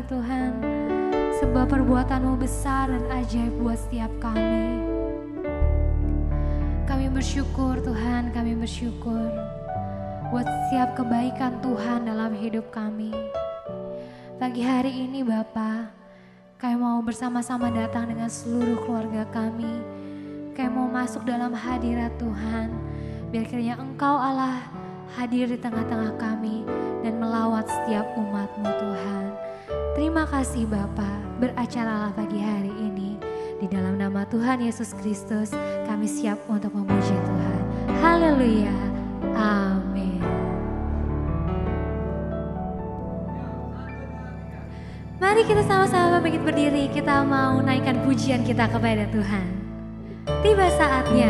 Tuhan. Sebab perbuatan-Mu besar dan ajaib buat setiap kami. Kami bersyukur Tuhan, kami bersyukur buat setiap kebaikan Tuhan dalam hidup kami. Pagi hari ini Bapa, kami mau bersama-sama datang dengan seluruh keluarga kami. Kami mau masuk dalam hadirat Tuhan. Biar kiranya Engkau Allah hadir di tengah-tengah kami dan melawat setiap umat-Mu Tuhan. Terima kasih Bapa, beracaralah pagi hari ini. Di dalam nama Tuhan Yesus Kristus kami siap untuk memuji Tuhan. Haleluya, amin. Mari kita sama-sama bangkit berdiri, kita mau naikkan pujian kita kepada Tuhan. Tiba saatnya.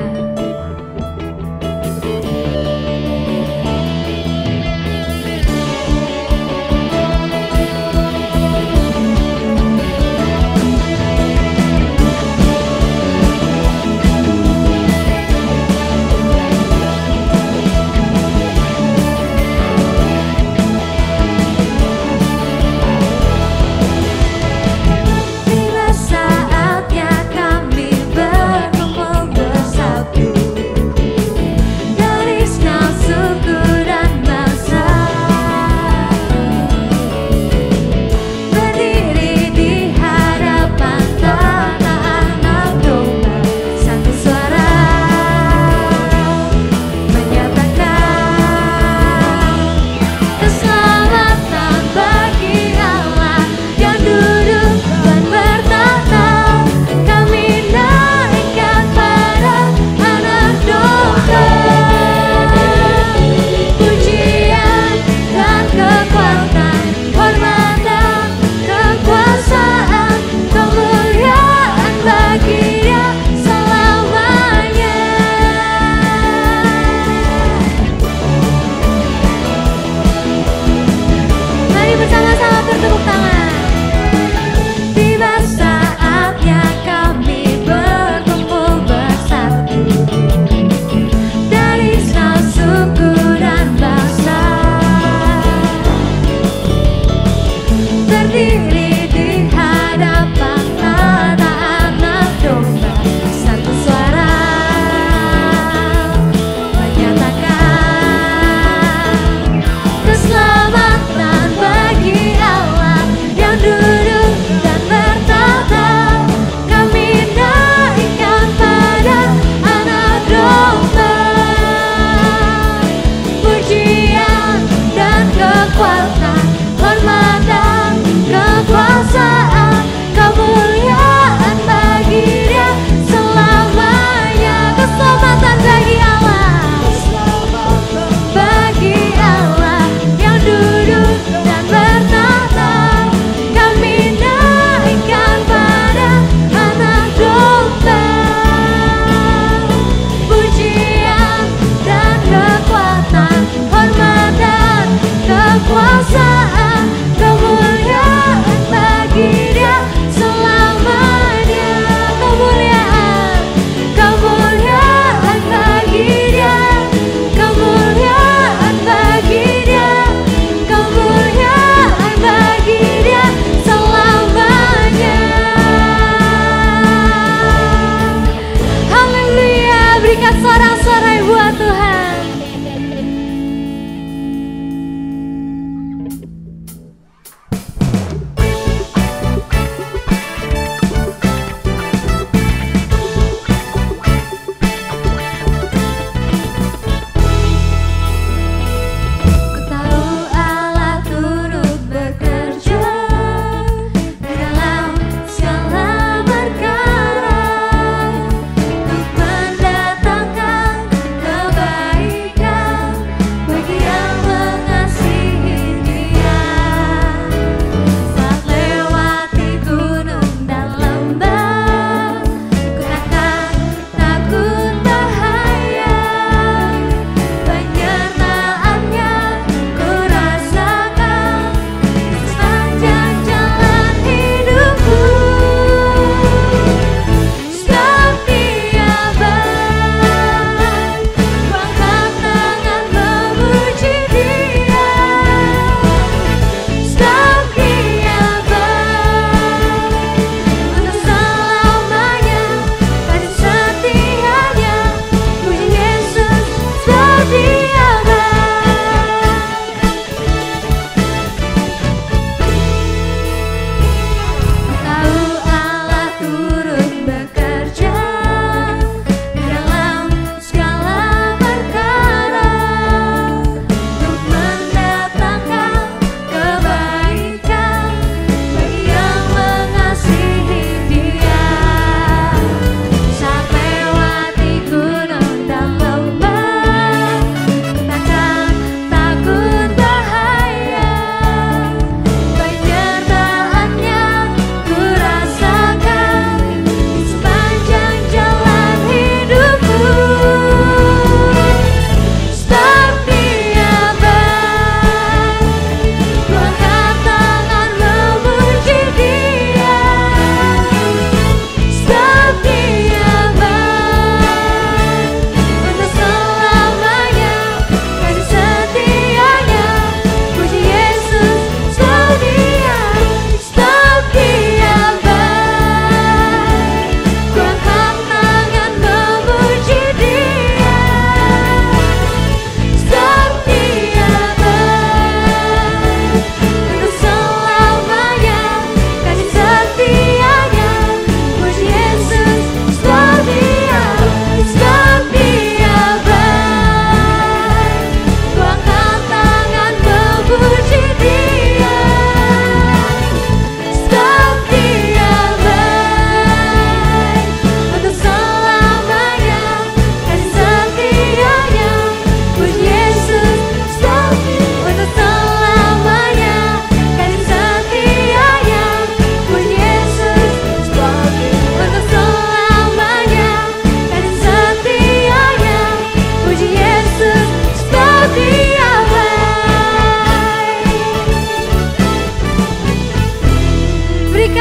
Kekuatan, hormat dan kekuatan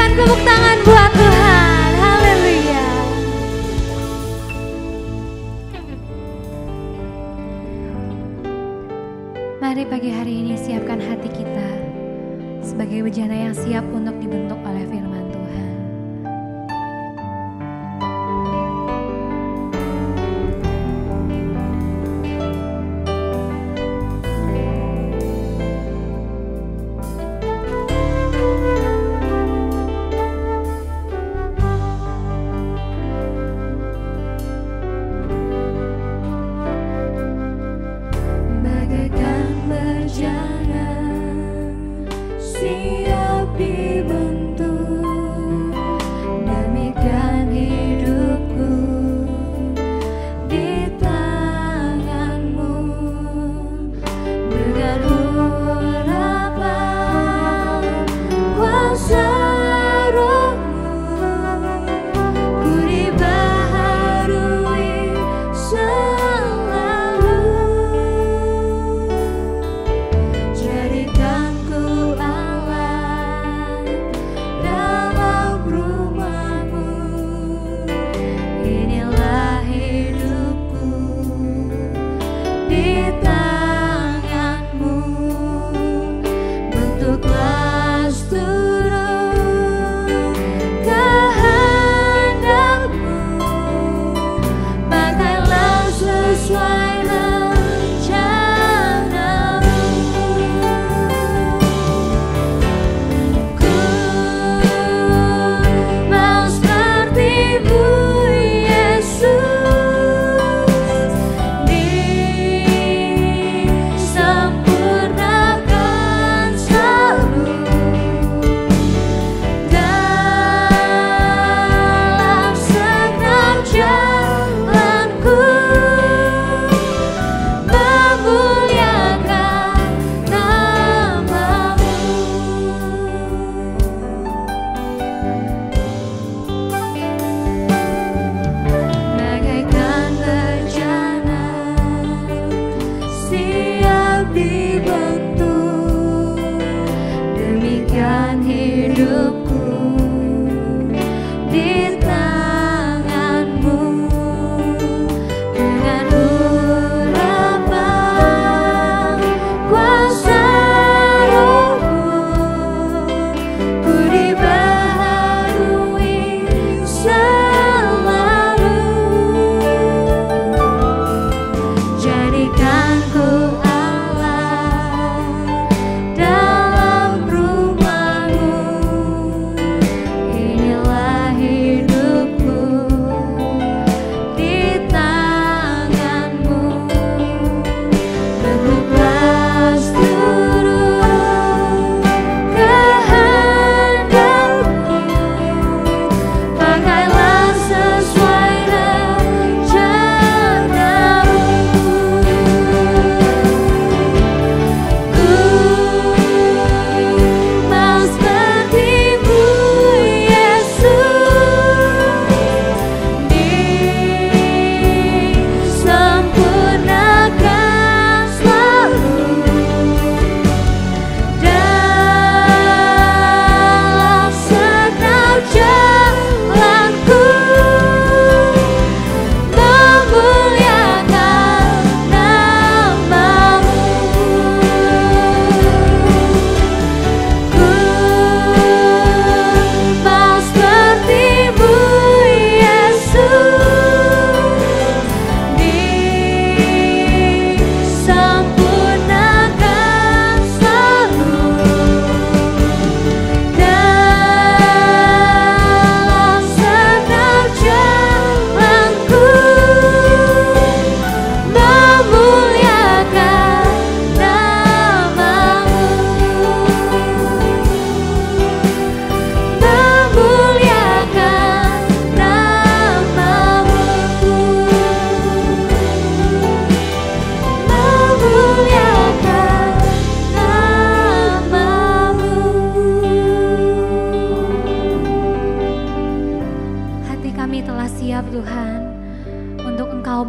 berikan tepuk tangan buat Tuhan. Haleluya. Mari pagi hari ini siapkan hati kita sebagai bejana yang siap untuk dibentuk oleh firman Tuhan.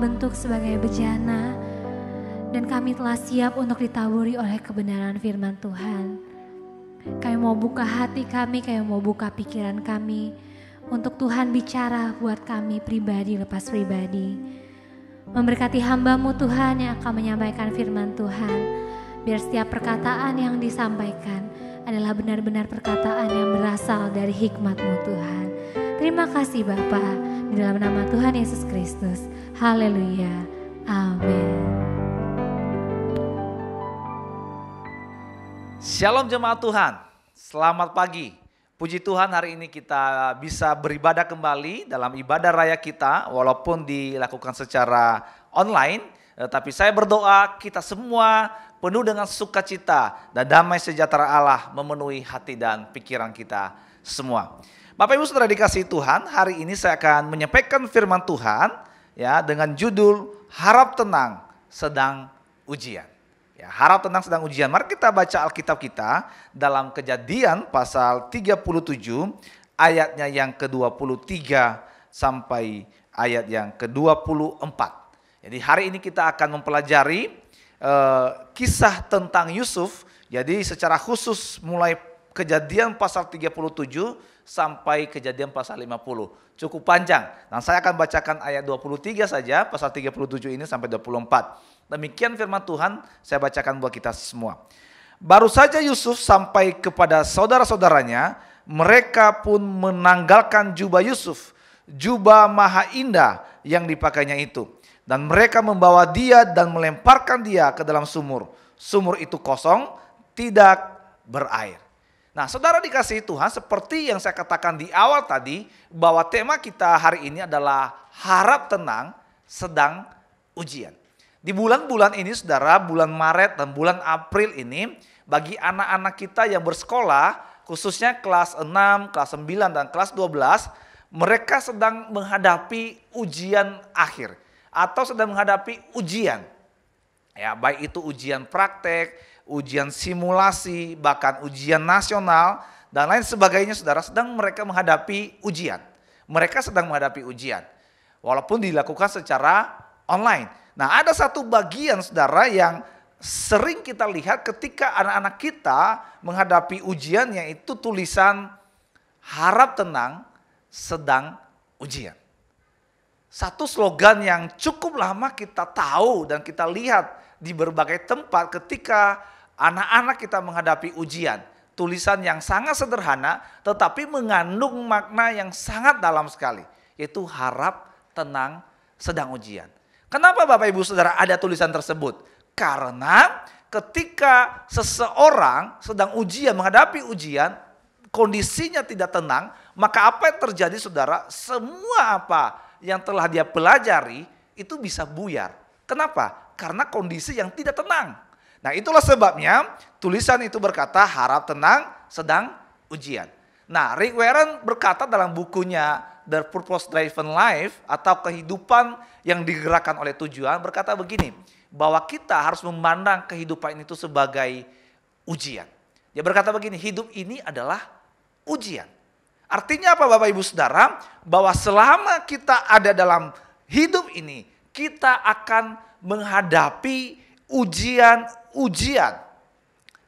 bentuk sebagai bejana, dan kami telah siap untuk ditaburi oleh kebenaran firman Tuhan. Kami mau buka hati kami, kami mau buka pikiran kami. Untuk Tuhan bicara buat kami pribadi lepas pribadi. Memberkati hamba-Mu Tuhan yang akan menyampaikan firman Tuhan. Biar setiap perkataan yang disampaikan adalah benar-benar perkataan yang berasal dari hikmat-Mu Tuhan. Terima kasih Bapa, di dalam nama Tuhan Yesus Kristus. Haleluya. Amin. Shalom jemaat Tuhan, selamat pagi. Puji Tuhan hari ini kita bisa beribadah kembali dalam ibadah raya kita walaupun dilakukan secara online. Tapi saya berdoa kita semua penuh dengan sukacita dan damai sejahtera Allah memenuhi hati dan pikiran kita semua. Bapak Ibu Saudara dikasihi Tuhan, hari ini saya akan menyampaikan firman Tuhan ya dengan judul Harap Tenang Sedang Ujian. Ya, harap tenang sedang ujian. Mari kita baca Alkitab kita dalam Kejadian pasal 37 ayatnya yang ke-23 sampai ayat yang ke-24. Jadi hari ini kita akan mempelajari kisah tentang Yusuf. Jadi secara khusus mulai Kejadian pasal 37 sampai Kejadian pasal 50. Cukup panjang. Dan saya akan bacakan ayat 23 saja, pasal 37 ini sampai 24. Demikian firman Tuhan, saya bacakan buat kita semua. Baru saja Yusuf sampai kepada saudara-saudaranya, mereka pun menanggalkan jubah Yusuf, jubah maha indah yang dipakainya itu. Dan mereka membawa dia dan melemparkan dia ke dalam sumur. Sumur itu kosong, tidak berair. Nah, saudara dikasihi Tuhan, seperti yang saya katakan di awal tadi, bahwa tema kita hari ini adalah harap tenang sedang ujian. Di bulan-bulan ini saudara, bulan Maret dan bulan April ini, bagi anak-anak kita yang bersekolah, khususnya kelas 6, kelas 9 dan kelas 12, mereka sedang menghadapi ujian akhir atau sedang menghadapi ujian. Ya, baik itu ujian praktek, ujian simulasi, bahkan ujian nasional dan lain sebagainya saudara, sedang mereka menghadapi ujian. Mereka sedang menghadapi ujian. Walaupun dilakukan secara online. Nah, ada satu bagian saudara yang sering kita lihat ketika anak-anak kita menghadapi ujian, yaitu tulisan harap tenang sedang ujian. Satu slogan yang cukup lama kita tahu dan kita lihat di berbagai tempat ketika anak-anak kita menghadapi ujian. Tulisan yang sangat sederhana tetapi mengandung makna yang sangat dalam sekali, yaitu harap tenang sedang ujian. Kenapa Bapak Ibu Saudara ada tulisan tersebut? Karena ketika seseorang sedang ujian, menghadapi ujian, kondisinya tidak tenang, maka apa yang terjadi saudara? Semua apa yang telah dia pelajari itu bisa buyar. Kenapa? Karena kondisi yang tidak tenang. Nah, itulah sebabnya tulisan itu berkata harap tenang sedang ujian. Nah, Rick Warren berkata dalam bukunya The Purpose Driven Life atau kehidupan yang digerakkan oleh tujuan, berkata begini, bahwa kita harus memandang kehidupan itu sebagai ujian. Dia berkata begini, hidup ini adalah ujian. Artinya apa Bapak Ibu Saudara? Bahwa selama kita ada dalam hidup ini, kita akan menghadapi ujian-ujian.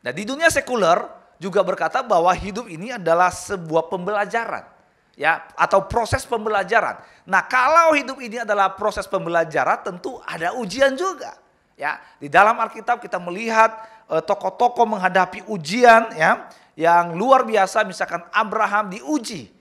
Nah, di dunia sekuler juga berkata bahwa hidup ini adalah sebuah pembelajaran. Ya, atau proses pembelajaran. Nah, kalau hidup ini adalah proses pembelajaran, tentu ada ujian juga. Ya, di dalam Alkitab kita melihat tokoh-tokoh menghadapi ujian ya yang luar biasa. Misalkan Abraham diuji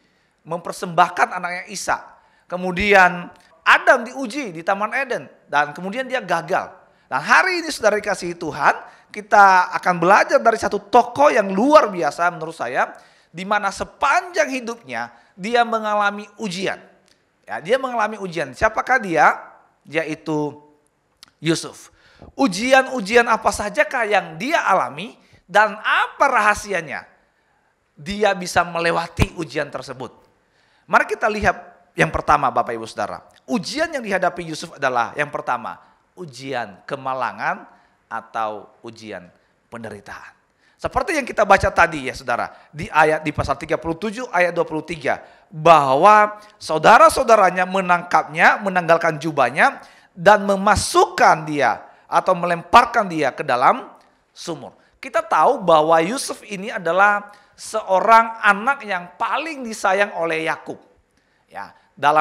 mempersembahkan anaknya Ishak. Kemudian Adam diuji di Taman Eden dan kemudian dia gagal. Dan hari ini saudara dikasihi Tuhan, kita akan belajar dari satu tokoh yang luar biasa menurut saya, di mana sepanjang hidupnya dia mengalami ujian. Ya, dia mengalami ujian. Siapakah dia? Yaitu Yusuf. Ujian-ujian apa sajakah yang dia alami dan apa rahasianya dia bisa melewati ujian tersebut? Mari kita lihat yang pertama Bapak Ibu Saudara. Ujian yang dihadapi Yusuf adalah yang pertama, ujian kemalangan atau ujian penderitaan. Seperti yang kita baca tadi ya saudara, di pasal 37 ayat 23, bahwa saudara-saudaranya menangkapnya, menanggalkan jubahnya, dan memasukkan dia atau melemparkan dia ke dalam sumur. Kita tahu bahwa Yusuf ini adalah seorang anak yang paling disayang oleh Yakub. Ya,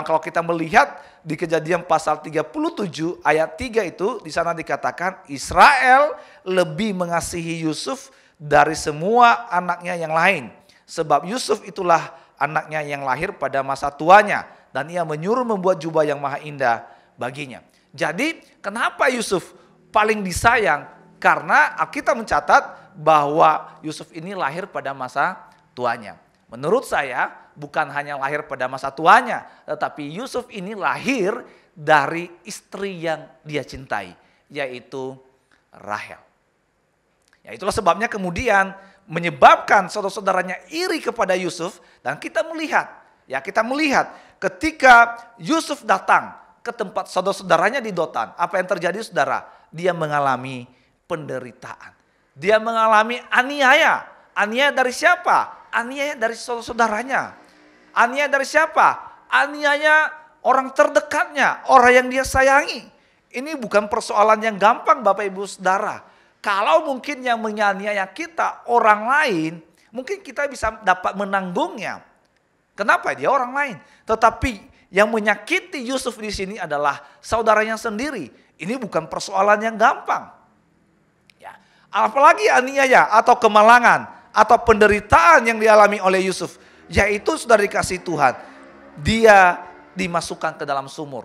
kalau kita melihat di Kejadian pasal 37 ayat 3 itu, di sana dikatakan Israel lebih mengasihi Yusuf dari semua anaknya yang lain. Sebab Yusuf itulah anaknya yang lahir pada masa tuanya, dan ia menyuruh membuat jubah yang maha indah baginya. Jadi kenapa Yusuf paling disayang? Karena Alkitab mencatat bahwa Yusuf ini lahir pada masa tuanya. Menurut saya bukan hanya lahir pada masa tuanya, tetapi Yusuf ini lahir dari istri yang dia cintai, yaitu Rahel. Ya, itulah sebabnya kemudian menyebabkan saudara-saudaranya iri kepada Yusuf, dan kita melihat ketika Yusuf datang ke tempat saudara-saudaranya di Dotan, apa yang terjadi saudara? Dia mengalami penderitaan. Dia mengalami aniaya. Aniaya dari siapa? Aniaya dari saudara-saudaranya. Aniaya dari siapa? Aniaya orang terdekatnya, orang yang dia sayangi. Ini bukan persoalan yang gampang Bapak Ibu Saudara. Kalau mungkin yang menganiaya kita orang lain, mungkin kita bisa dapat menanggungnya. Kenapa? Dia orang lain. Tetapi yang menyakiti Yusuf di sini adalah saudaranya sendiri. Ini bukan persoalan yang gampang. Ya, apalagi aniaya atau kemalangan atau penderitaan yang dialami oleh Yusuf, yaitu sudah dikasih Tuhan, dia dimasukkan ke dalam sumur.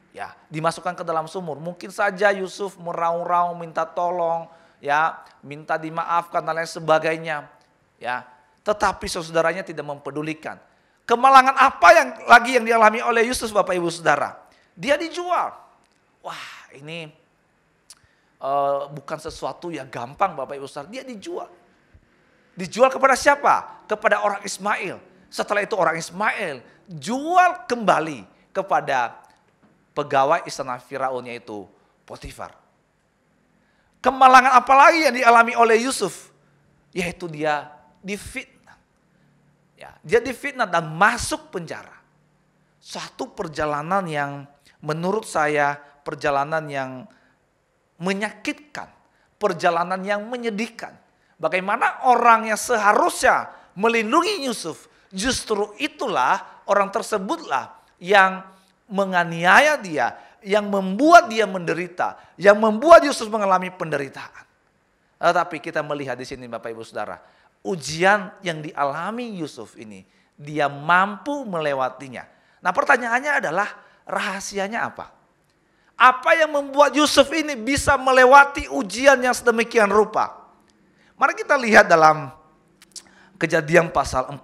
Ya, dimasukkan ke dalam sumur. Mungkin saja Yusuf meraung-raung, minta tolong, ya, minta dimaafkan dan lain sebagainya. Ya, tetapi saudaranya tidak mempedulikan. Kemalangan apa yang dialami oleh Yusuf Bapak Ibu Saudara? Dia dijual. Wah, ini bukan sesuatu yang gampang Bapak Ibu Saudara. Dia dijual. Dijual kepada siapa? Kepada orang Ismail. Setelah itu orang Ismail jual kembali kepada pegawai istana Firaun, yaitu Potifar. Kemalangan apa lagi yang dialami oleh Yusuf? Yaitu dia difitnah. Ya, dia difitnah dan masuk penjara. Suatu perjalanan yang menurut saya perjalanan yang menyakitkan, perjalanan yang menyedihkan. Bagaimana orang yang seharusnya melindungi Yusuf, justru itulah orang tersebutlah yang menganiaya dia, yang membuat dia menderita, yang membuat Yusuf mengalami penderitaan. Tetapi kita melihat di sini Bapak Ibu Saudara, ujian yang dialami Yusuf ini, dia mampu melewatinya. Nah, pertanyaannya adalah rahasianya apa? Apa yang membuat Yusuf ini bisa melewati ujian yang sedemikian rupa? Mari kita lihat dalam Kejadian pasal 45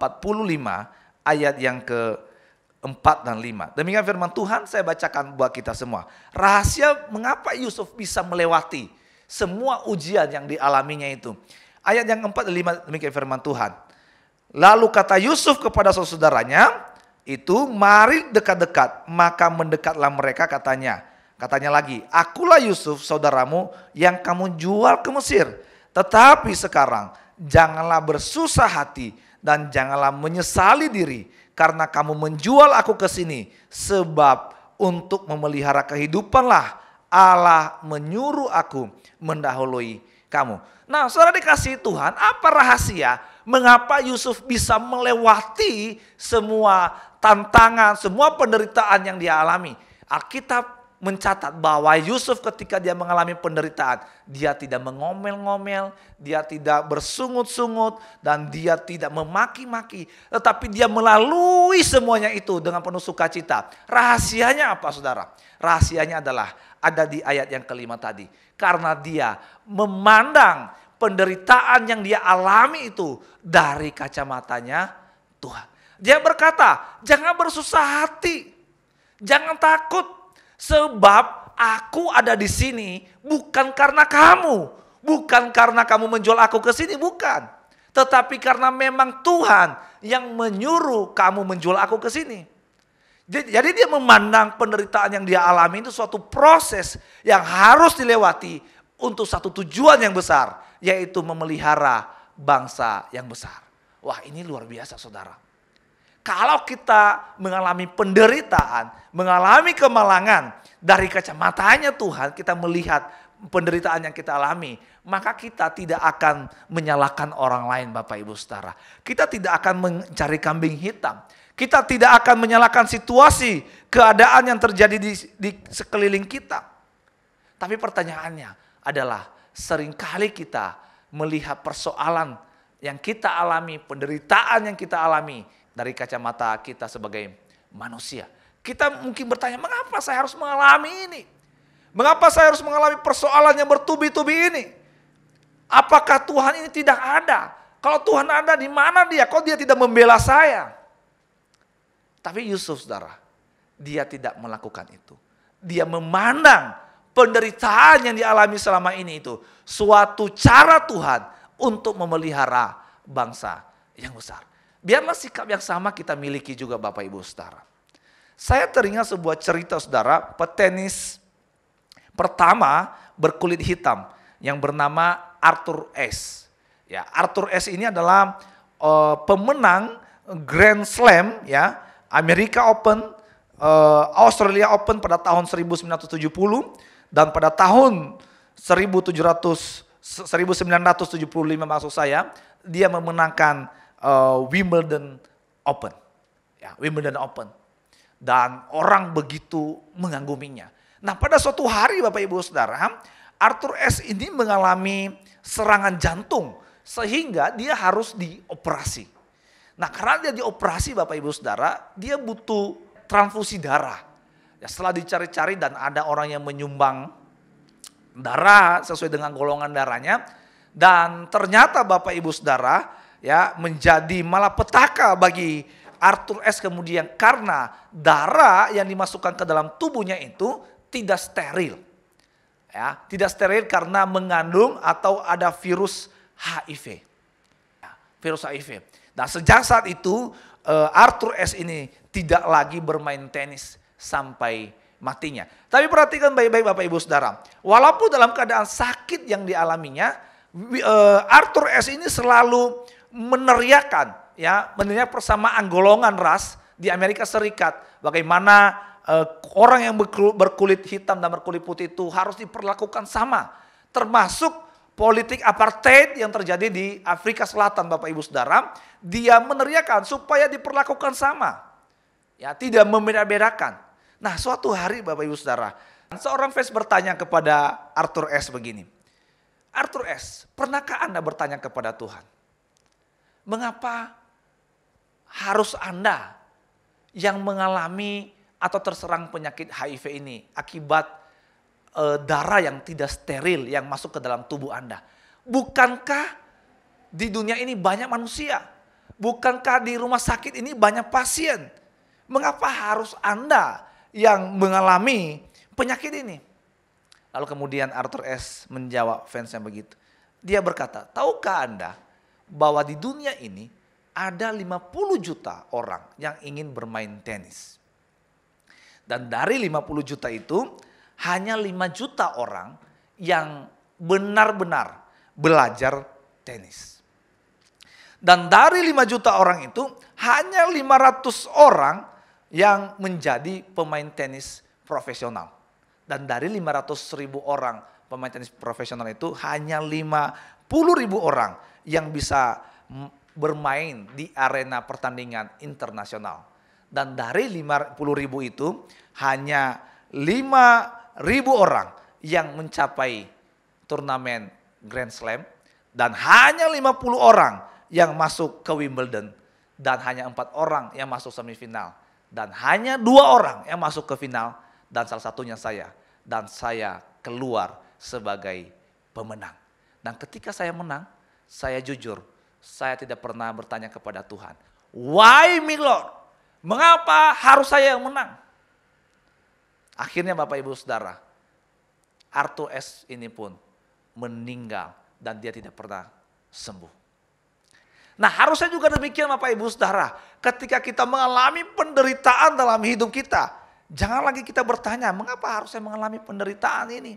ayat yang ke-4 dan 5. Demikian firman Tuhan, saya bacakan buat kita semua. Rahasia mengapa Yusuf bisa melewati semua ujian yang dialaminya itu. Ayat yang 4 dan 5, demikian firman Tuhan. Lalu kata Yusuf kepada saudara-saudaranya itu, mari dekat-dekat. Maka mendekatlah mereka, katanya lagi, akulah Yusuf saudaramu yang kamu jual ke Mesir. Tetapi sekarang janganlah bersusah hati dan janganlah menyesali diri karena kamu menjual aku ke sini, sebab untuk memelihara kehidupanlah Allah menyuruh aku mendahului kamu. Nah, saudara dikasihi Tuhan, apa rahasia mengapa Yusuf bisa melewati semua tantangan, semua penderitaan yang dia alami? Alkitab mencatat bahwa Yusuf ketika dia mengalami penderitaan, dia tidak mengomel-ngomel, dia tidak bersungut-sungut, dan dia tidak memaki-maki. Tetapi dia melalui semuanya itu dengan penuh sukacita. Rahasianya apa saudara? Rahasianya adalah ada di ayat yang kelima tadi. Karena dia memandang penderitaan yang dia alami itu dari kacamatanya Tuhan. Dia berkata, jangan bersusah hati, jangan takut. Sebab aku ada di sini bukan karena kamu. Bukan karena kamu menjual aku ke sini, bukan. Tetapi karena memang Tuhan yang menyuruh kamu menjual aku ke sini. Jadi dia memandang penderitaan yang dia alami itu suatu proses yang harus dilewati untuk satu tujuan yang besar. Yaitu memelihara bangsa yang besar. Wah, ini luar biasa saudara. Kalau kita mengalami penderitaan, mengalami kemalangan, dari kacamatanya Tuhan kita melihat penderitaan yang kita alami, maka kita tidak akan menyalahkan orang lain, Bapak Ibu Saudara. Kita tidak akan mencari kambing hitam. Kita tidak akan menyalahkan situasi, keadaan yang terjadi di sekeliling kita. Tapi pertanyaannya adalah, seringkali kita melihat persoalan yang kita alami, penderitaan yang kita alami dari kacamata kita sebagai manusia. Kita mungkin bertanya, mengapa saya harus mengalami ini? Mengapa saya harus mengalami persoalan yang bertubi-tubi ini? Apakah Tuhan ini tidak ada? Kalau Tuhan ada, di mana dia? Kok dia tidak membela saya? Tapi Yusuf, saudara, dia tidak melakukan itu. Dia memandang penderitaan yang dialami selama ini itu suatu cara Tuhan untuk memelihara bangsa yang besar. Biarlah sikap yang sama kita miliki juga, Bapak Ibu Saudara. Saya teringat sebuah cerita, saudara, petenis pertama berkulit hitam yang bernama Arthur Ashe. Ya, Arthur Ashe ini adalah pemenang Grand Slam, ya, Amerika Open, Australia Open pada tahun 1970 dan pada tahun 1975 maksud saya, dia memenangkan Wimbledon Open. Ya, Wimbledon Open. Dan orang begitu mengaguminya. Nah, pada suatu hari, Bapak Ibu Saudara, Arthur Ashe ini mengalami serangan jantung sehingga dia harus dioperasi. Nah, karena dia dioperasi, Bapak Ibu Saudara, dia butuh transfusi darah. Ya, setelah dicari-cari dan ada orang yang menyumbang darah sesuai dengan golongan darahnya, dan ternyata, Bapak Ibu Saudara, ya, menjadi malapetaka bagi Arthur Ashe kemudian karena darah yang dimasukkan ke dalam tubuhnya itu tidak steril. Ya, tidak steril karena mengandung atau ada virus HIV. Ya, virus HIV. Nah, sejak saat itu Arthur Ashe ini tidak lagi bermain tenis sampai matinya. Tapi perhatikan baik-baik, Bapak Ibu Saudara. Walaupun dalam keadaan sakit yang dialaminya, Arthur Ashe ini selalu meneriakan, ya, meneriak persamaan golongan ras di Amerika Serikat. Bagaimana orang yang berkulit hitam dan berkulit putih itu harus diperlakukan sama. Termasuk politik apartheid yang terjadi di Afrika Selatan, Bapak Ibu Saudara. Dia meneriakan supaya diperlakukan sama. Ya, tidak membeda-bedakan. Nah, suatu hari, Bapak Ibu Saudara, seorang fans bertanya kepada Arthur Ashe begini. Arthur Ashe, pernahkah Anda bertanya kepada Tuhan? Mengapa harus Anda yang mengalami atau terserang penyakit HIV ini akibat darah yang tidak steril yang masuk ke dalam tubuh Anda? Bukankah di dunia ini banyak manusia? Bukankah di rumah sakit ini banyak pasien? Mengapa harus Anda yang mengalami penyakit ini? Lalu kemudian Arthur Ashe menjawab fansnya begitu. Dia berkata, tahukah Anda bahwa di dunia ini ada 50 juta orang yang ingin bermain tenis. Dan dari 50 juta itu hanya 5 juta orang yang benar-benar belajar tenis. Dan dari 5 juta orang itu hanya 500 orang yang menjadi pemain tenis profesional. Dan dari 500.000 orang pemain tenis profesional itu hanya 50.000 orang yang bisa bermain di arena pertandingan internasional. Dan dari 50.000 itu hanya 5.000 orang yang mencapai turnamen Grand Slam. Dan hanya 50 orang yang masuk ke Wimbledon. Dan hanya 4 orang yang masuk semifinal. Dan hanya 2 orang yang masuk ke final. Dan salah satunya saya. Dan saya keluar sebagai pemenang. Dan ketika saya menang, saya jujur, saya tidak pernah bertanya kepada Tuhan, why me Lord? Mengapa harus saya yang menang? Akhirnya Bapak Ibu Saudara, Arthur Ashe ini pun meninggal dan dia tidak pernah sembuh. Nah, harusnya juga demikian Bapak Ibu Saudara, ketika kita mengalami penderitaan dalam hidup kita, jangan lagi kita bertanya, mengapa harus saya mengalami penderitaan ini?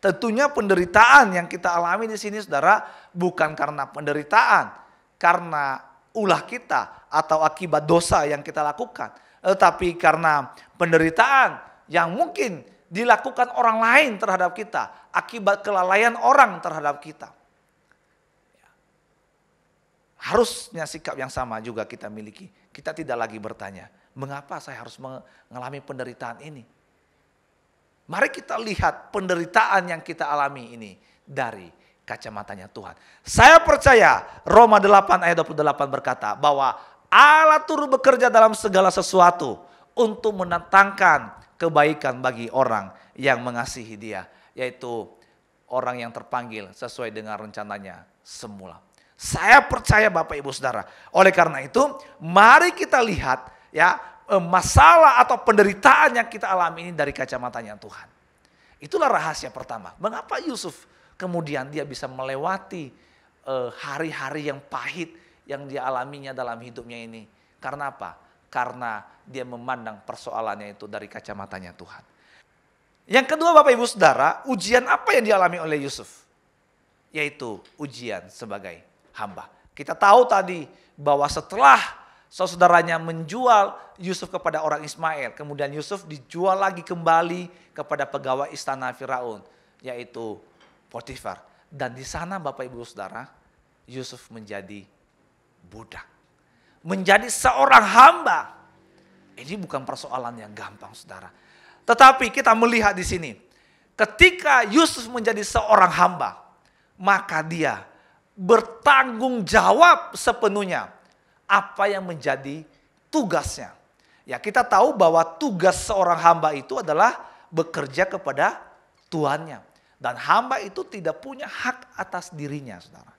Tentunya penderitaan yang kita alami di sini, saudara, bukan karena penderitaan, karena ulah kita atau akibat dosa yang kita lakukan, tetapi karena penderitaan yang mungkin dilakukan orang lain terhadap kita, akibat kelalaian orang terhadap kita. Harusnya sikap yang sama juga kita miliki. Kita tidak lagi bertanya, mengapa saya harus mengalami penderitaan ini? Mari kita lihat penderitaan yang kita alami ini dari kacamatanya Tuhan. Saya percaya Roma 8 ayat 28 berkata bahwa Allah turut bekerja dalam segala sesuatu untuk mendatangkan kebaikan bagi orang yang mengasihi Dia, yaitu orang yang terpanggil sesuai dengan rencananya semula. Saya percaya Bapak Ibu Saudara. Oleh karena itu, mari kita lihat ya masalah atau penderitaan yang kita alami ini dari kacamatanya Tuhan. Itulah rahasia pertama. Mengapa Yusuf kemudian dia bisa melewati hari-hari yang pahit yang dia alaminya dalam hidupnya ini. Karena apa? Karena dia memandang persoalannya itu dari kacamatanya Tuhan. Yang kedua Bapak Ibu Saudara, ujian apa yang dialami oleh Yusuf? Yaitu ujian sebagai hamba. Kita tahu tadi bahwa setelah saudaranya menjual Yusuf kepada orang Ismail, kemudian Yusuf dijual lagi kembali kepada pegawai istana Firaun, yaitu Potifar. Dan di sana Bapak Ibu Saudara, Yusuf menjadi budak. Menjadi seorang hamba. Ini bukan persoalan yang gampang Saudara. Tetapi kita melihat di sini, ketika Yusuf menjadi seorang hamba, maka dia bertanggung jawab sepenuhnya apa yang menjadi tugasnya. Ya, kita tahu bahwa tugas seorang hamba itu adalah bekerja kepada tuannya. Dan hamba itu tidak punya hak atas dirinya, Saudara.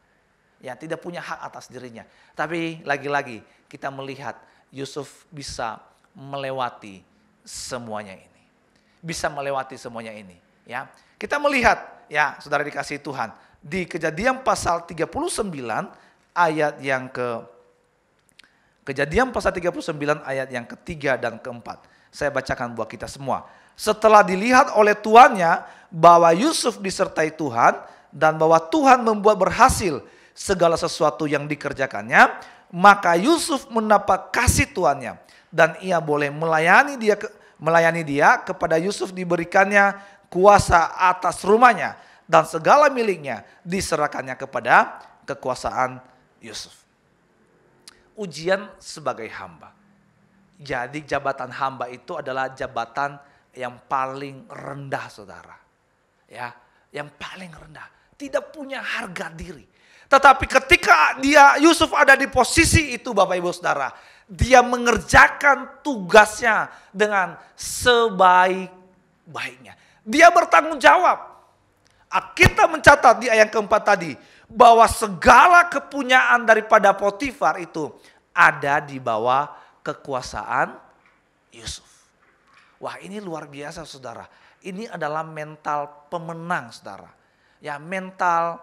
Ya, tidak punya hak atas dirinya. Tapi lagi-lagi kita melihat Yusuf bisa melewati semuanya ini. Bisa melewati semuanya ini, ya. Kita melihat, ya, Saudara dikasihi Tuhan, di Kejadian pasal 39 ayat yang Kejadian pasal 39 ayat yang ketiga dan keempat. Saya bacakan buat kita semua. Setelah dilihat oleh tuannya bahwa Yusuf disertai Tuhan dan bahwa Tuhan membuat berhasil segala sesuatu yang dikerjakannya, maka Yusuf mendapat kasih tuannya dan ia boleh melayani dia. Kepada Yusuf diberikannya kuasa atas rumahnya dan segala miliknya diserahkannya kepada kekuasaan Yusuf. Ujian sebagai hamba. Jadi jabatan hamba itu adalah jabatan yang paling rendah, Saudara. Ya, yang paling rendah. Tidak punya harga diri. Tetapi ketika Yusuf ada di posisi itu Bapak Ibu Saudara, dia mengerjakan tugasnya dengan sebaik-baiknya. Dia bertanggung jawab. Kita mencatat di ayat keempat tadi, bahwa segala kepunyaan daripada Potifar itu ada di bawah kekuasaan Yusuf. Wah, ini luar biasa Saudara. Ini adalah mental pemenang Saudara. Ya, mental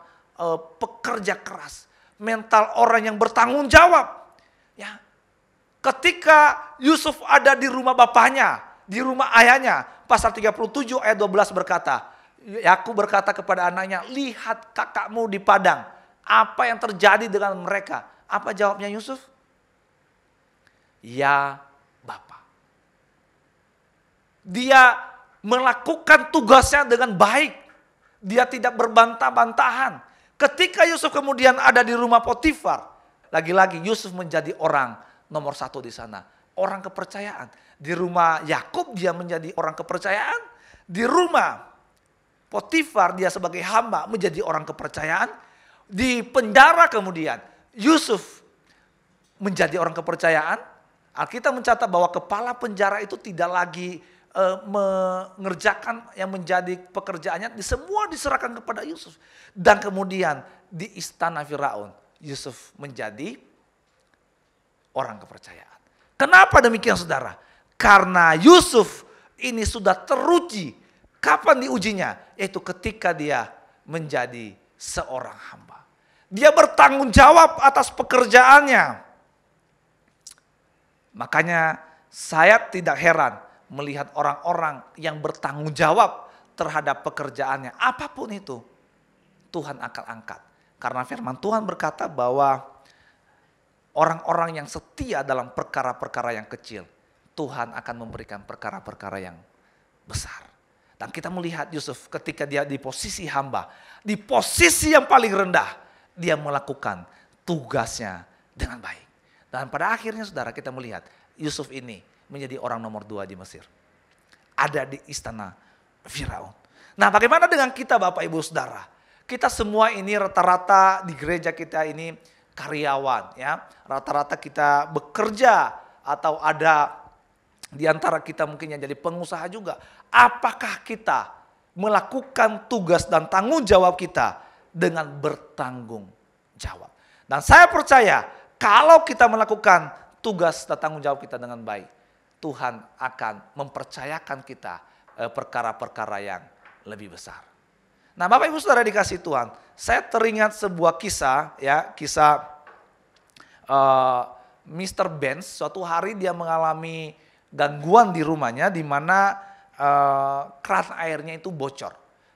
pekerja keras, mental orang yang bertanggung jawab. Ya. Ketika Yusuf ada di rumah bapaknya, di rumah ayahnya, pasal 37 ayat 12 berkata, Yakub berkata kepada anaknya, lihat kakakmu di padang. Apa yang terjadi dengan mereka? Apa jawabnya Yusuf? Ya Bapa. Dia melakukan tugasnya dengan baik. Dia tidak berbantah-bantahan. Ketika Yusuf kemudian ada di rumah Potifar, lagi-lagi Yusuf menjadi orang nomor satu di sana. Orang kepercayaan. Di rumah Yakub dia menjadi orang kepercayaan. Di rumah Potifar dia sebagai hamba menjadi orang kepercayaan. Di penjara kemudian Yusuf menjadi orang kepercayaan. Alkitab mencatat bahwa kepala penjara itu tidak lagi mengerjakan yang menjadi pekerjaannya. Semua diserahkan kepada Yusuf. Dan kemudian di istana Firaun Yusuf menjadi orang kepercayaan. Kenapa demikian Saudara? Karena Yusuf ini sudah teruji. Kapan diujinya? Yaitu ketika dia menjadi seorang hamba. Dia bertanggung jawab atas pekerjaannya. Makanya saya tidak heran melihat orang-orang yang bertanggung jawab terhadap pekerjaannya. Apapun itu, Tuhan akan angkat. Karena firman Tuhan berkata bahwa orang-orang yang setia dalam perkara-perkara yang kecil, Tuhan akan memberikan perkara-perkara yang besar. Dan kita melihat Yusuf ketika dia di posisi hamba, di posisi yang paling rendah, dia melakukan tugasnya dengan baik. Dan pada akhirnya saudara kita melihat Yusuf ini menjadi orang nomor 2 di Mesir. Ada di istana Firaun. Nah, bagaimana dengan kita Bapak Ibu Saudara? Kita semua ini rata-rata di gereja kita ini karyawan ya. Rata-rata kita bekerja atau ada di antara kita mungkin yang jadi pengusaha juga. Apakah kita melakukan tugas dan tanggung jawab kita dengan bertanggung jawab? Dan saya percaya kalau kita melakukan tugas dan tanggung jawab kita dengan baik, Tuhan akan mempercayakan kita perkara-perkara yang lebih besar. Nah, Bapak Ibu Saudara dikasih Tuhan, saya teringat sebuah kisah ya, kisah Mr. Benz. Suatu hari dia mengalami gangguan di rumahnya di mana keran airnya itu bocor.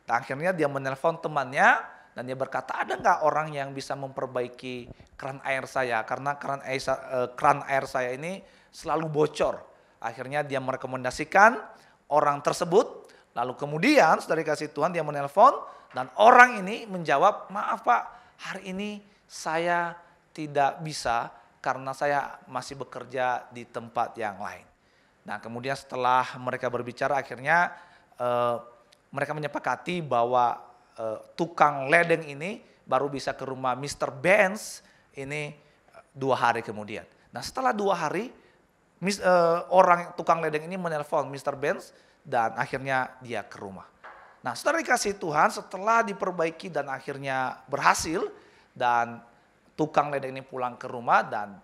Dan akhirnya dia menelpon temannya dan dia berkata, ada nggak orang yang bisa memperbaiki keran air saya karena keran air saya ini selalu bocor. Akhirnya dia merekomendasikan orang tersebut. Lalu kemudian saudara kasih Tuhan dia menelpon dan orang ini menjawab, maaf Pak, hari ini saya tidak bisa karena saya masih bekerja di tempat yang lain. Nah, kemudian setelah mereka berbicara akhirnya mereka menyepakati bahwa tukang ledeng ini baru bisa ke rumah Mr. Benz ini 2 hari kemudian. Nah, setelah 2 hari orang tukang ledeng ini menelpon Mr. Benz dan akhirnya dia ke rumah. Nah, saudara dikasih Tuhan, setelah diperbaiki dan akhirnya berhasil dan tukang ledeng ini pulang ke rumah dan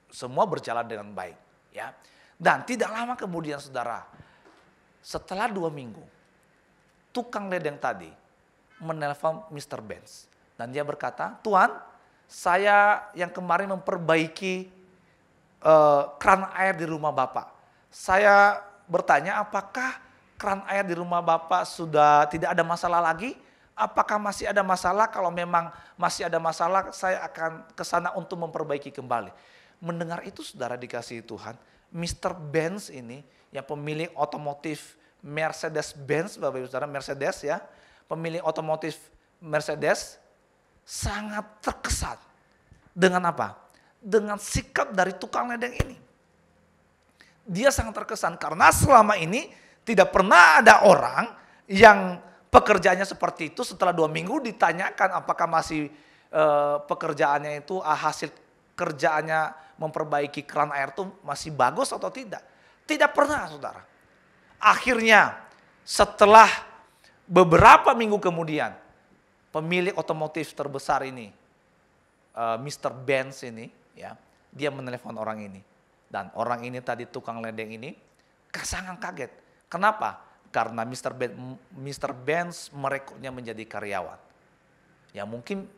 semua berjalan dengan baik, ya. Dan tidak lama kemudian saudara, setelah 2 minggu, tukang ledeng tadi menelpon Mr. Benz dan dia berkata, Tuhan, saya yang kemarin memperbaiki keran air di rumah Bapak. Saya bertanya, apakah keran air di rumah Bapak sudah tidak ada masalah lagi? Apakah masih ada masalah? Kalau memang masih ada masalah, saya akan ke sana untuk memperbaiki kembali. Mendengar itu saudara dikasihi Tuhan, Mr. Benz ini yang pemilik otomotif Mercedes-Benz, Bapak Ibu Saudara, Mercedes ya, pemilik otomotif Mercedes sangat terkesan dengan apa? Dengan sikap dari tukang ledeng ini. Dia sangat terkesan karena selama ini tidak pernah ada orang yang pekerjaannya seperti itu setelah 2 minggu ditanyakan apakah masih pekerjaannya itu hasil kerjaannya memperbaiki keran air itu masih bagus atau tidak. Tidak pernah saudara. Akhirnya setelah beberapa minggu kemudian pemilik otomotif terbesar ini Mr. Benz ini ya, dia menelepon orang ini. Dan orang ini tadi tukang ledeng ini sangat kaget. Kenapa? Karena Mr. Benz merekrutnya menjadi karyawan. Ya mungkin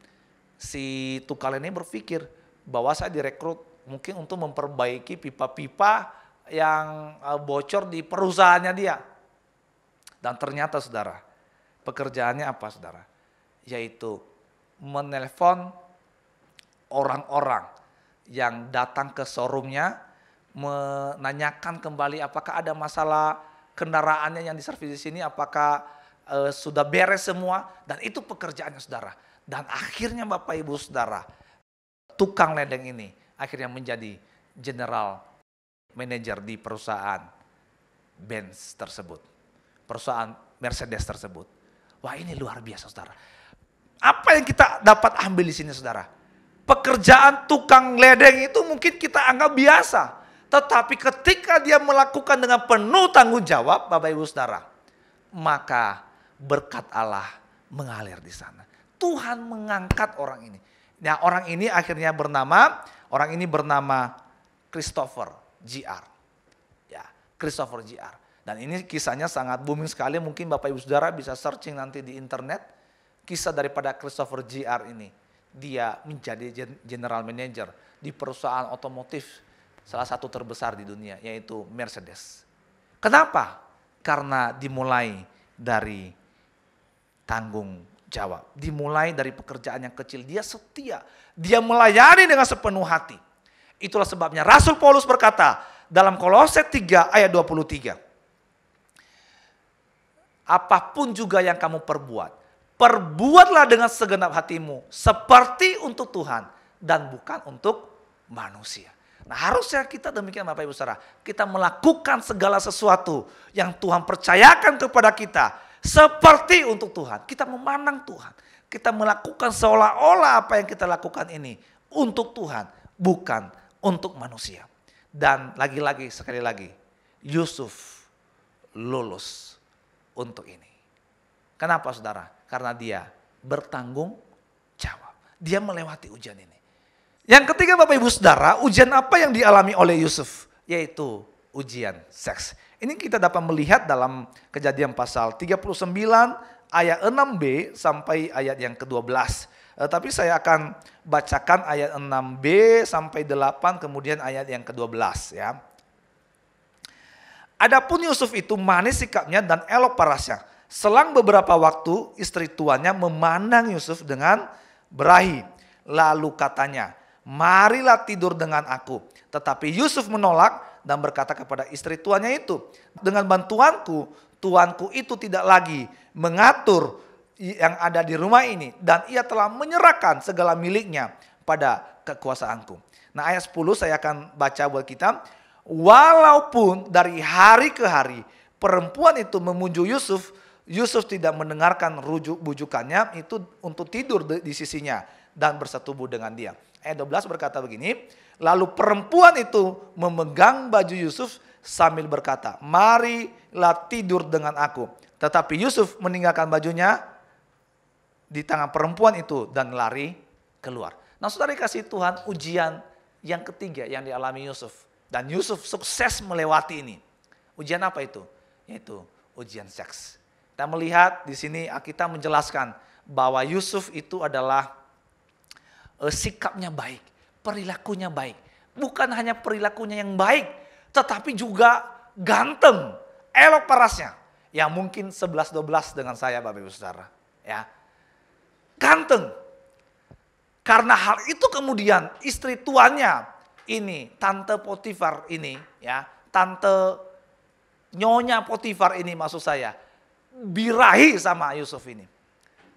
si tukang ledeng ini berpikir bahwa saya direkrut mungkin untuk memperbaiki pipa-pipa yang bocor di perusahaannya dia. Dan ternyata saudara, pekerjaannya apa saudara? Yaitu menelpon orang-orang yang datang ke showroomnya, menanyakan kembali apakah ada masalah kendaraannya yang diservis di sini, apakah sudah beres semua, dan itu pekerjaannya saudara. Dan akhirnya Bapak Ibu Saudara, tukang ledeng ini akhirnya menjadi general manager di perusahaan Benz tersebut, perusahaan Mercedes tersebut. Wah, ini luar biasa saudara. Apa yang kita dapat ambil di sini saudara? Pekerjaan tukang ledeng itu mungkin kita anggap biasa. Tetapi ketika dia melakukan dengan penuh tanggung jawab, Bapak Ibu Saudara, maka berkat Allah mengalir di sana. Tuhan mengangkat orang ini. Nah, orang ini akhirnya bernama Christopher G.R. Ya, Christopher G.R. Dan ini kisahnya sangat booming sekali. Mungkin Bapak Ibu Saudara bisa searching nanti di internet. Kisah daripada Christopher G.R. ini. Dia menjadi general manager di perusahaan otomotif salah satu terbesar di dunia, yaitu Mercedes. Kenapa? Karena dimulai dari tanggung jawab. Dimulai dari pekerjaan yang kecil. Dia setia. Dia melayani dengan sepenuh hati. Itulah sebabnya Rasul Paulus berkata dalam Kolose 3 ayat 23. apapun juga yang kamu perbuat, perbuatlah dengan segenap hatimu seperti untuk Tuhan dan bukan untuk manusia. Nah, harusnya kita demikian Bapak Ibu Saudara. Kita melakukan segala sesuatu yang Tuhan percayakan kepada kita seperti untuk Tuhan. Kita memandang Tuhan. Kita melakukan seolah-olah apa yang kita lakukan ini untuk Tuhan, bukan untuk manusia. Dan lagi-lagi, sekali lagi, Yusuf lulus untuk ini. Kenapa saudara? Karena dia bertanggung jawab. Dia melewati ujian ini. Yang ketiga Bapak Ibu Saudara, ujian apa yang dialami oleh Yusuf? Yaitu ujian seks. Ini kita dapat melihat dalam Kejadian pasal 39 ayat 6b sampai ayat yang ke-12. Tapi saya akan bacakan ayat 6b sampai 8 kemudian ayat yang ke-12 ya. Adapun Yusuf itu manis sikapnya dan elok parasnya. Selang beberapa waktu istri tuannya memandang Yusuf dengan berahi. Lalu katanya, marilah tidur dengan aku. Tetapi Yusuf menolak dan berkata kepada istri tuannya itu, dengan bantuanku, tuanku itu tidak lagi mengatur yang ada di rumah ini. Dan ia telah menyerahkan segala miliknya pada kekuasaanku. Nah ayat 10 saya akan baca buat kita. Walaupun dari hari ke hari perempuan itu memuju Yusuf, Yusuf tidak mendengarkan bujukannya itu untuk tidur di sisinya dan bersetubuh dengan dia. Ayat 12 berkata begini, lalu perempuan itu memegang baju Yusuf sambil berkata, marilah tidur dengan aku. Tetapi Yusuf meninggalkan bajunya di tangan perempuan itu dan lari keluar. Nah saudara kasih Tuhan, ujian yang ketiga yang dialami Yusuf. Dan Yusuf sukses melewati ini. Ujian apa itu? Yaitu ujian seks. Kita melihat di sini kita menjelaskan bahwa Yusuf itu adalah sikapnya baik, perilakunya baik. Bukan hanya perilakunya yang baik, tetapi juga ganteng, elok parasnya. Yang mungkin 11-12 dengan saya Bapak Ibu Saudara. Ya. Ganteng. Karena hal itu kemudian istri tuannya ini, Tante Potifar ini, ya, Tante Nyonya Potifar ini maksud saya, birahi sama Yusuf ini.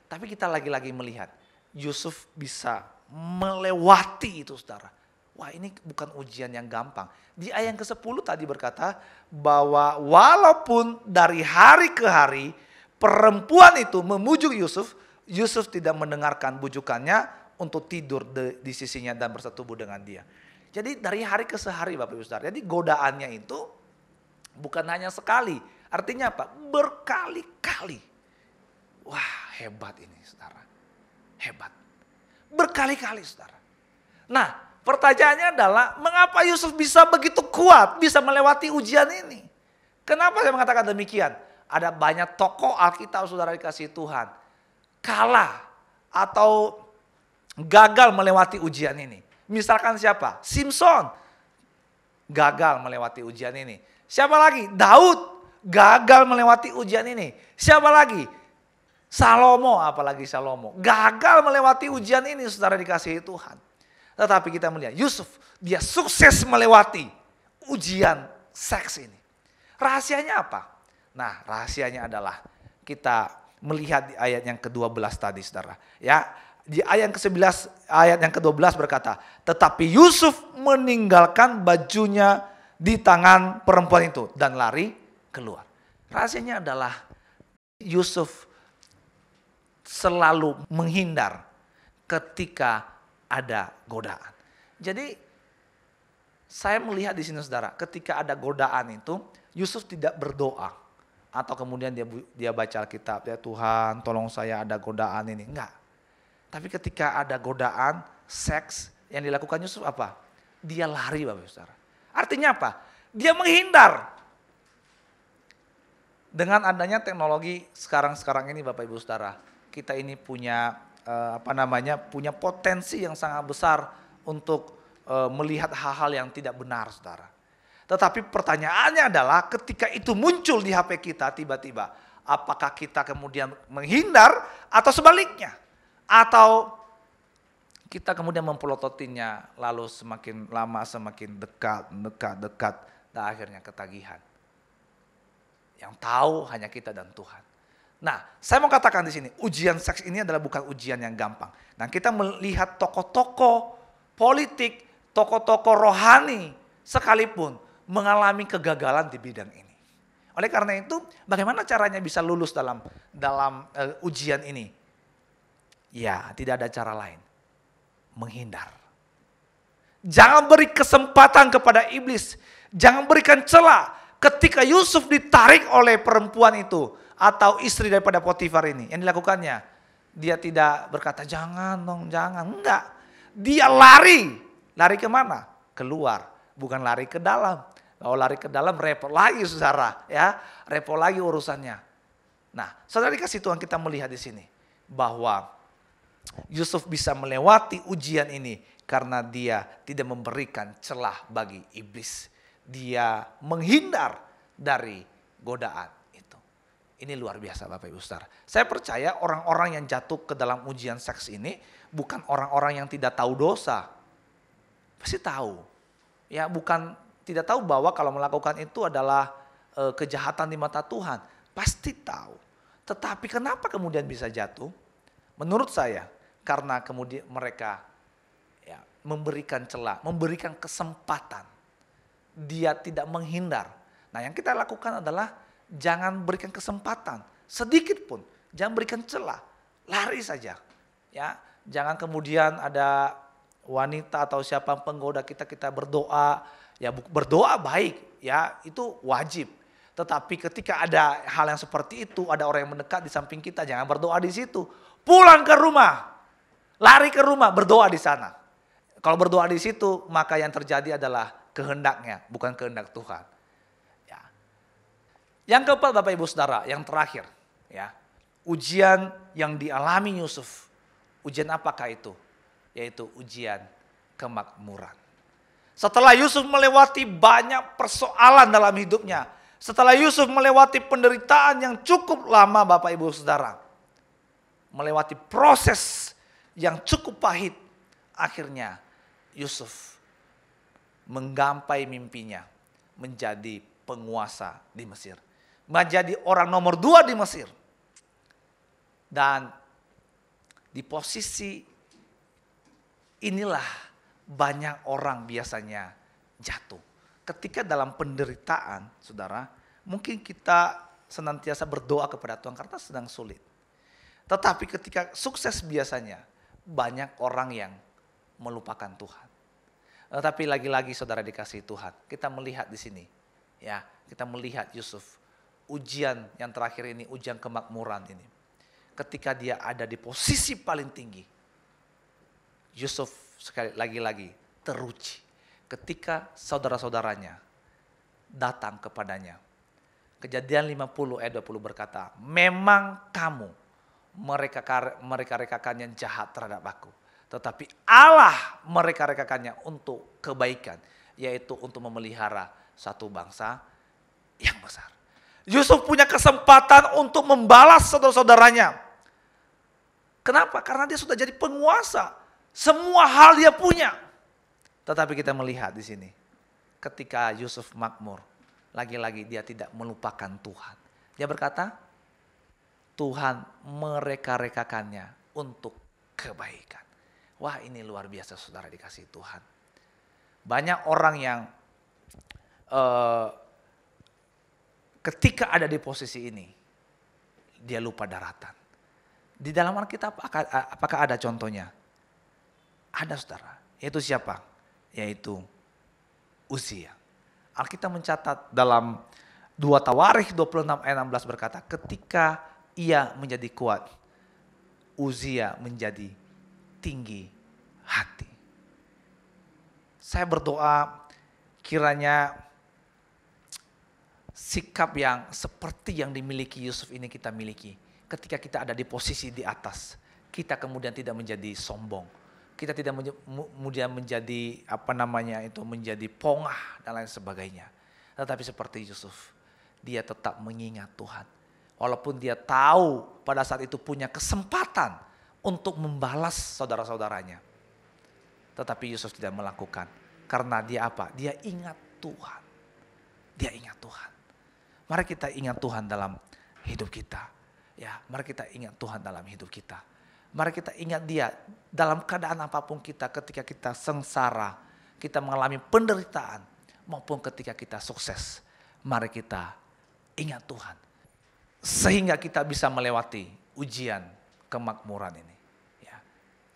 Tapi kita lagi-lagi melihat, Yusuf bisa melewati itu saudara. Wah ini bukan ujian yang gampang. Di ayat yang ke-10 tadi berkata, bahwa walaupun dari hari ke hari, perempuan itu memujuk Yusuf, Yusuf tidak mendengarkan bujukannya untuk tidur di sisinya dan bersetubuh dengan dia. Jadi dari hari ke hari Bapak Ibu Saudara. Jadi godaannya itu bukan hanya sekali. Artinya apa? Berkali-kali. Wah hebat ini saudara. Hebat. Berkali-kali saudara. Nah pertanyaannya adalah mengapa Yusuf bisa begitu kuat. Bisa melewati ujian ini. Kenapa saya mengatakan demikian? Ada banyak tokoh Alkitab saudara dikasih Tuhan. Kalah atau gagal melewati ujian ini. Misalkan siapa? Simson gagal melewati ujian ini. Siapa lagi? Daud gagal melewati ujian ini. Siapa lagi? Salomo, apalagi Salomo. Gagal melewati ujian ini saudara dikasihi Tuhan. Tetapi kita melihat Yusuf, dia sukses melewati ujian seks ini. Rahasianya apa? Nah rahasianya adalah kita melihat di ayat yang ke-12 tadi saudara. Ya. Di ayat ke-11, ayat yang ke-12 berkata, tetapi Yusuf meninggalkan bajunya di tangan perempuan itu dan lari keluar. Rahasianya adalah Yusuf selalu menghindar ketika ada godaan. Jadi saya melihat di sini saudara, ketika ada godaan itu Yusuf tidak berdoa atau kemudian dia baca Alkitab, ya Tuhan tolong saya ada godaan ini, enggak. Tapi ketika ada godaan, seks yang dilakukan Yusuf apa? Dia lari Bapak Ibu Saudara. Artinya apa? Dia menghindar. Dengan adanya teknologi sekarang ini Bapak Ibu Saudara, kita ini punya punya potensi yang sangat besar untuk melihat hal-hal yang tidak benar Saudara. Tetapi pertanyaannya adalah ketika itu muncul di HP kita tiba-tiba, apakah kita kemudian menghindar atau sebaliknya? Atau kita kemudian mempelototinya lalu semakin lama semakin dekat dan akhirnya ketagihan. Yang tahu hanya kita dan Tuhan. Nah, saya mau katakan di sini, ujian seks ini adalah bukan ujian yang gampang. Nah, kita melihat tokoh-tokoh politik, tokoh-tokoh rohani sekalipun mengalami kegagalan di bidang ini. Oleh karena itu, bagaimana caranya bisa lulus dalam ujian ini? Ya, tidak ada cara lain. Menghindar. Jangan beri kesempatan kepada iblis. Jangan berikan celah ketika Yusuf ditarik oleh perempuan itu atau istri daripada Potifar ini. Yang dilakukannya, dia tidak berkata jangan dong, jangan. Enggak. Dia lari. Lari kemana? Keluar. Bukan lari ke dalam. Kalau lari ke dalam repot lagi saudara. Ya, repot lagi urusannya. Nah, saudara dikasih Tuhan, kita melihat di sini bahwa Yusuf bisa melewati ujian ini karena dia tidak memberikan celah bagi iblis. Dia menghindar dari godaan itu. Ini luar biasa Bapak Ibu Saudara. Saya percaya orang-orang yang jatuh ke dalam ujian seks ini bukan orang-orang yang tidak tahu dosa. Pasti tahu. Ya, bukan tidak tahu bahwa kalau melakukan itu adalah kejahatan di mata Tuhan. Pasti tahu. Tetapi kenapa kemudian bisa jatuh? Menurut saya karena kemudian mereka memberikan celah, memberikan kesempatan. Dia tidak menghindar. Nah, yang kita lakukan adalah jangan berikan kesempatan sedikit pun, jangan berikan celah, lari saja. Ya, jangan kemudian ada wanita atau siapa penggoda kita berdoa. Ya, berdoa baik, ya itu wajib. Tetapi ketika ada hal yang seperti itu, ada orang yang mendekat di samping kita, jangan berdoa di situ. Pulang ke rumah, lari ke rumah, berdoa di sana. Kalau berdoa di situ, maka yang terjadi adalah kehendaknya, bukan kehendak Tuhan. Ya. Yang keempat Bapak Ibu Saudara, yang terakhir, ya, ujian yang dialami Yusuf. Ujian apakah itu? Yaitu ujian kemakmuran. Setelah Yusuf melewati banyak persoalan dalam hidupnya, setelah Yusuf melewati penderitaan yang cukup lama Bapak Ibu Saudara, melewati proses yang cukup pahit, akhirnya Yusuf menggapai mimpinya menjadi penguasa di Mesir. Menjadi orang nomor 2 di Mesir. Dan di posisi inilah banyak orang biasanya jatuh. Ketika dalam penderitaan, saudara, mungkin kita senantiasa berdoa kepada Tuhan karena sedang sulit. Tetapi ketika sukses biasanya banyak orang yang melupakan Tuhan. Tetapi lagi-lagi saudara dikasihi Tuhan, kita melihat di sini, ya, kita melihat Yusuf, ujian yang terakhir ini, ujian kemakmuran ini. Ketika dia ada di posisi paling tinggi, Yusuf sekali lagi teruji. Ketika saudara-saudaranya datang kepadanya. Kejadian 50 ayat 20 berkata, memang kamu mereka-rekakannya jahat terhadap aku. Tetapi Allah mereka-rekakannya untuk kebaikan. Yaitu untuk memelihara satu bangsa yang besar. Yusuf punya kesempatan untuk membalas saudara-saudaranya. Kenapa? Karena dia sudah jadi penguasa. Semua hal dia punya. Tetapi kita melihat di sini, ketika Yusuf makmur, lagi-lagi dia tidak melupakan Tuhan. Dia berkata, Tuhan mereka-rekakannya untuk kebaikan. Wah, ini luar biasa saudara dikasihi Tuhan. Banyak orang yang ketika ada di posisi ini, dia lupa daratan. Di dalam Alkitab apakah ada contohnya? Ada saudara, yaitu siapa? Yaitu Uzia. Alkitab mencatat dalam 2 Tawarikh 26 ayat 16 berkata, ketika ia menjadi kuat, Uzia menjadi tinggi hati. Saya berdoa kiranya sikap yang seperti yang dimiliki Yusuf ini kita miliki. Ketika kita ada di posisi di atas, kita kemudian tidak menjadi sombong. Kita tidak kemudian menjadi menjadi pongah dan lain sebagainya. Tetapi seperti Yusuf, dia tetap mengingat Tuhan. Walaupun dia tahu pada saat itu punya kesempatan untuk membalas saudara-saudaranya. Tetapi Yusuf tidak melakukan. Karena dia apa? Dia ingat Tuhan. Dia ingat Tuhan. Mari kita ingat Tuhan dalam hidup kita. Ya, mari kita ingat Tuhan dalam hidup kita. Mari kita ingat Dia dalam keadaan apapun kita, ketika kita sengsara, kita mengalami penderitaan, maupun ketika kita sukses. Mari kita ingat Tuhan. Sehingga kita bisa melewati ujian kemakmuran ini. Ya,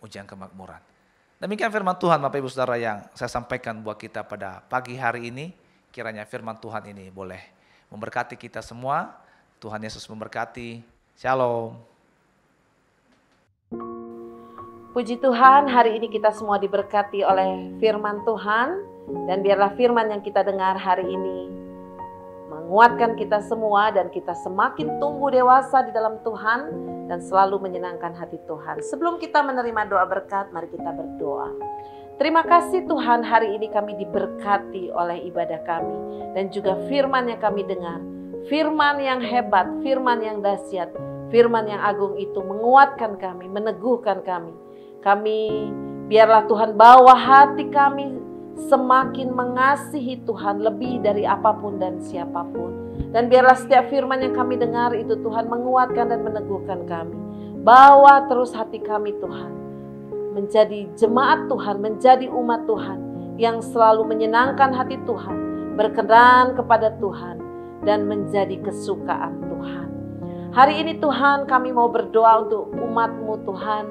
ujian kemakmuran. Demikian firman Tuhan Bapak Ibu Saudara yang saya sampaikan buat kita pada pagi hari ini. Kiranya firman Tuhan ini boleh memberkati kita semua. Tuhan Yesus memberkati. Shalom. Puji Tuhan, hari ini kita semua diberkati oleh firman Tuhan. Dan biarlah firman yang kita dengar hari ini menguatkan kita semua dan kita semakin tumbuh dewasa di dalam Tuhan dan selalu menyenangkan hati Tuhan. Sebelum kita menerima doa berkat, mari kita berdoa. Terima kasih Tuhan, hari ini kami diberkati oleh ibadah kami dan juga firman yang kami dengar. Firman yang hebat, firman yang dahsyat, firman yang agung itu menguatkan kami, meneguhkan kami. Kami biarlah Tuhan bawa hati kami semakin mengasihi Tuhan lebih dari apapun dan siapapun. Dan biarlah setiap firman yang kami dengar itu Tuhan menguatkan dan meneguhkan kami. Bawa terus hati kami Tuhan, menjadi jemaat Tuhan, menjadi umat Tuhan yang selalu menyenangkan hati Tuhan, berkenan kepada Tuhan dan menjadi kesukaan Tuhan. Hari ini Tuhan kami mau berdoa untuk umat-Mu Tuhan,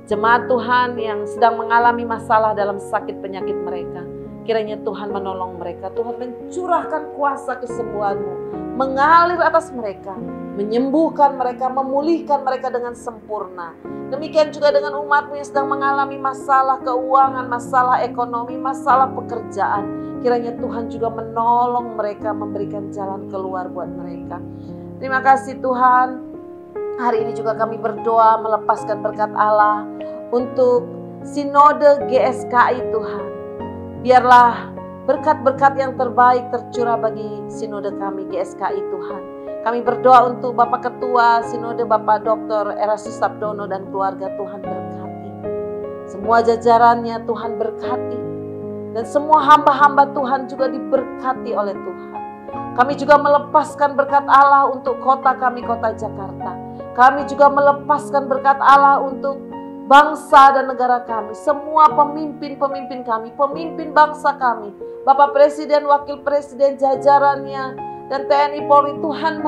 jemaat Tuhan yang sedang mengalami masalah dalam sakit penyakit mereka. Kiranya Tuhan menolong mereka, Tuhan mencurahkan kuasa kesembuhan-Mu, mengalir atas mereka, menyembuhkan mereka, memulihkan mereka dengan sempurna. Demikian juga dengan umat-Mu yang sedang mengalami masalah keuangan, masalah ekonomi, masalah pekerjaan. Kiranya Tuhan juga menolong mereka, memberikan jalan keluar buat mereka. Terima kasih Tuhan. Hari ini juga kami berdoa melepaskan berkat Allah untuk Sinode GSKI Tuhan. Biarlah berkat-berkat yang terbaik tercurah bagi Sinode kami GSKI Tuhan. Kami berdoa untuk Bapak Ketua Sinode Bapak Dr. Erastus Sabdono dan keluarga, Tuhan berkati. Semua jajarannya Tuhan berkati. Dan semua hamba-hamba Tuhan juga diberkati oleh Tuhan. Kami juga melepaskan berkat Allah untuk kota kami, kota Jakarta. Kami juga melepaskan berkat Allah untuk bangsa dan negara kami. Semua pemimpin-pemimpin kami, pemimpin bangsa kami. Bapak Presiden, Wakil Presiden, jajarannya, dan TNI Polri, Tuhan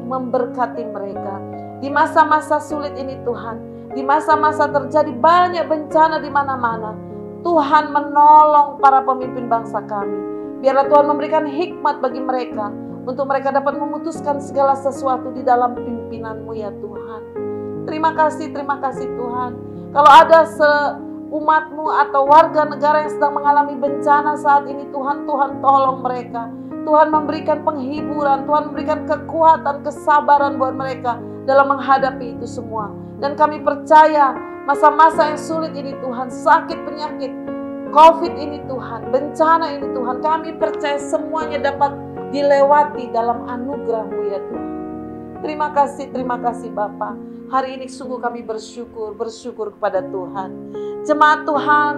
memberkati mereka. Di masa-masa sulit ini Tuhan, di masa-masa terjadi banyak bencana di mana-mana, Tuhan menolong para pemimpin bangsa kami. Biarlah Tuhan memberikan hikmat bagi mereka, untuk mereka dapat memutuskan segala sesuatu di dalam pimpinan-Mu ya Tuhan. Terima kasih Tuhan. Kalau ada umat-Mu atau warga negara yang sedang mengalami bencana saat ini, Tuhan tolong mereka. Tuhan memberikan penghiburan, Tuhan memberikan kekuatan, kesabaran buat mereka dalam menghadapi itu semua. Dan kami percaya masa-masa yang sulit ini Tuhan, sakit penyakit, COVID ini Tuhan, bencana ini Tuhan, kami percaya semuanya dapat dilewati dalam anugerah-Mu ya Tuhan. Terima kasih Bapa. Hari ini sungguh kami bersyukur kepada Tuhan. Jemaat Tuhan,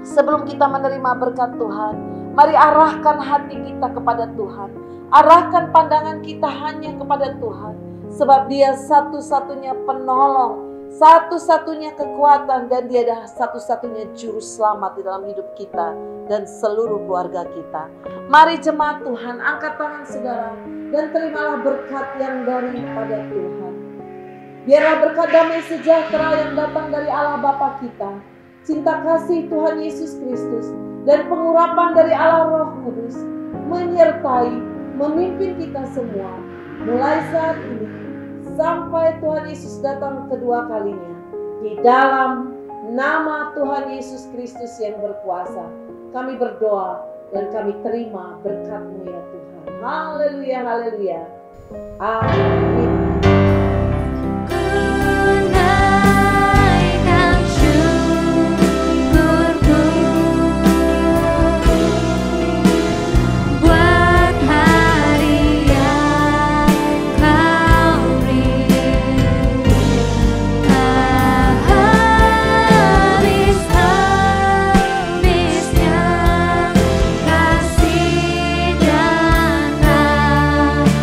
sebelum kita menerima berkat Tuhan, mari arahkan hati kita kepada Tuhan. Arahkan pandangan kita hanya kepada Tuhan. Sebab Dia satu-satunya penolong, satu-satunya kekuatan, dan Dia adalah satu-satunya juru selamat di dalam hidup kita dan seluruh keluarga kita. Mari jemaat Tuhan, angkat tangan saudara dan terimalah berkat yang daripada Tuhan. Biarlah berkat damai sejahtera yang datang dari Allah Bapa kita, cinta kasih Tuhan Yesus Kristus, dan pengurapan dari Allah Roh Kudus menyertai, memimpin kita semua mulai saat ini sampai Tuhan Yesus datang kedua kalinya. Di dalam nama Tuhan Yesus Kristus yang berkuasa, kami berdoa dan kami terima berkat-Mu ya Tuhan. Haleluya, haleluya. Amin. Kasih dan rahmat-Mu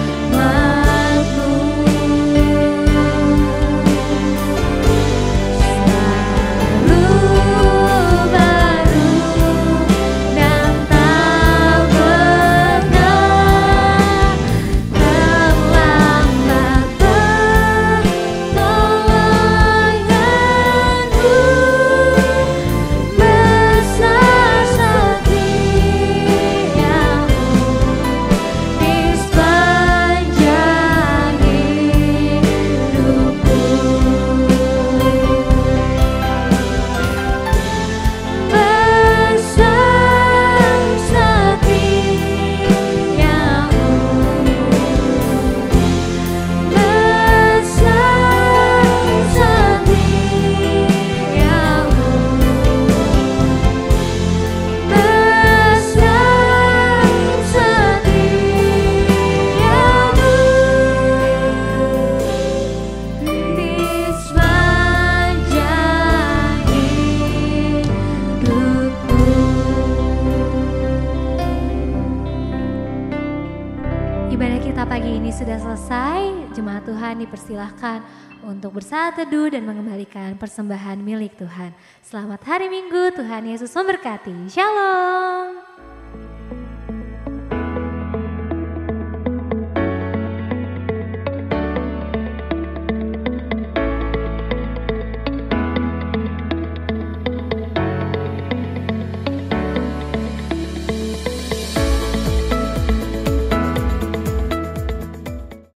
Ibadah kita pagi ini sudah selesai. Jemaat Tuhan dipersilahkan untuk bersaat teduh dan mengembalikan persembahan milik Tuhan. Selamat hari Minggu, Tuhan Yesus memberkati. Shalom.